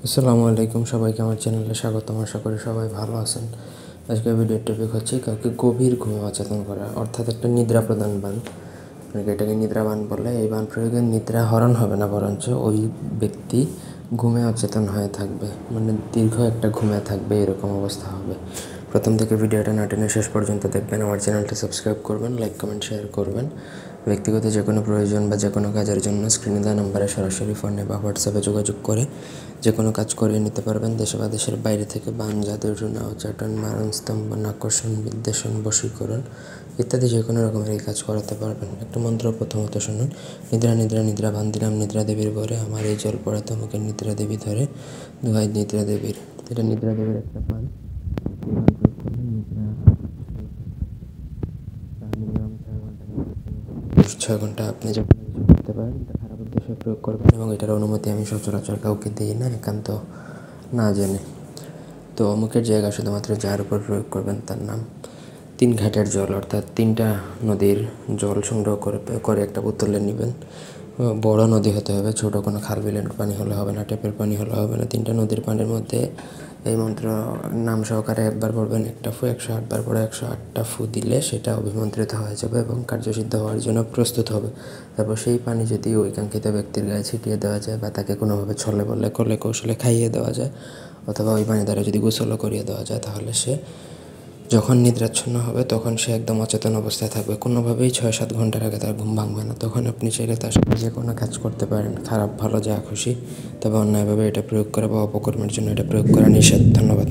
আসসালামু আলাইকুম, সবাইকে আমার চ্যানেলে স্বাগতম। আশা করি সবাই ভালো আছেন। আজকের ভিডিওর টপিক হচ্ছে কাউকে গভীর ঘুমে অচেতন করা, অর্থাৎ একটা নিদ্রা প্রদান বান। অনেকে এটাকে নিদ্রা বান বলে। এই বান প্রয়োগে নিদ্রা হরণ হবে না, বরঞ্চ ওই ব্যক্তি ঘুমে অচেতন হয়ে থাকবে, মানে দীর্ঘ একটা ঘুমে থাকবে, এরকম অবস্থা হবে। প্রথম থেকে ভিডিওটা না টেনে শেষ পর্যন্ত দেখবেন। আমার চ্যানেলটা সাবস্ক্রাইব করবেন, লাইক কমেন্ট শেয়ার করবেন। ব্যক্তিগত যে কোনো প্রয়োজন বা যে কোনো কাজের জন্য স্ক্রিনে দেওয়া নাম্বারে সরাসরি ফোনে বা হোয়াটসঅ্যাপে যোগাযোগ করে যে কোনো কাজ করিয়ে নিতে পারবেন। দেশে বা দেশের বাইরে থেকে বান, জাদু, টুনা, উচ্চাটন, মারণ, স্তম্ভন, আকর্ষণ, বিদ্বেষণ, বশীকরণ ইত্যাদি যে কোনো রকমের এই কাজ করাতে পারবেন। একটা মন্ত্র প্রথমত শুনুন। নিদ্রা নিদ্রা নিদ্রা বান দিলাম নিদ্রা দেবীর ভরে, আমার এই জল পড়ে তোমাকে নিদ্রা দেবী ধরে, দোহাই নিদ্রা দেবীর। এটা নিদ্রা দেবীর একটা বান। মিনিমাম 6 ঘন্টা আপনি যখন করতে পারেন, এটা খারাপ উদ্দেশ্যে প্রয়োগ করবেন এবং এটার অনুমতি আমি সচরাচর কাউকে দিই না, একান্ত না জেনে। তো অমুকের জায়গা শুধুমাত্র যার উপর প্রয়োগ করবেন তার নাম। 3 ঘাটের জল, অর্থাৎ 3টা নদীর জল সংগ্রহ করে একটা বোতলে নেবেন। বড় নদী হতে হবে, ছোট কোনো খাল বিলের পানি হলে হবে না, ট্যাপের পানি হলে হবে না। 3টা নদীর পানির মধ্যে এই মন্ত্র নাম সহকারে একবার পড়বেন। একটা ফু 108 বার পরে 108টা ফু দিলে সেটা অভিমন্ত্রিত হয়ে যাবে এবং কার্যসিদ্ধ হওয়ার জন্য প্রস্তুত হবে। তারপর সেই পানি যদি ওই কাঙ্ক্ষিত ব্যক্তির গায়ে ছিটিয়ে দেওয়া যায় বা তাকে কোনোভাবে ছলে বলে কলে কৌশলে খাইয়ে দেওয়া যায়, অথবা ওই পানি দ্বারা যদি গোসলও করিয়ে দেওয়া যায়, তাহলে সে যখন নিদ্রাচ্ছন্ন হবে তখন সে একদম অচেতন অবস্থায় থাকবে। কোনোভাবেই 6-7 ঘন্টার আগে তার ঘুম ভাঙবে না। তখন আপনি চাইলে তার সাথে যে কোনো কাজ করতে পারেন, খারাপ ভালো যা খুশি। তবে অন্যায়ভাবে এটা প্রয়োগ করা বা অপকর্মের জন্য এটা প্রয়োগ করা নিষেধ। ধন্যবাদ।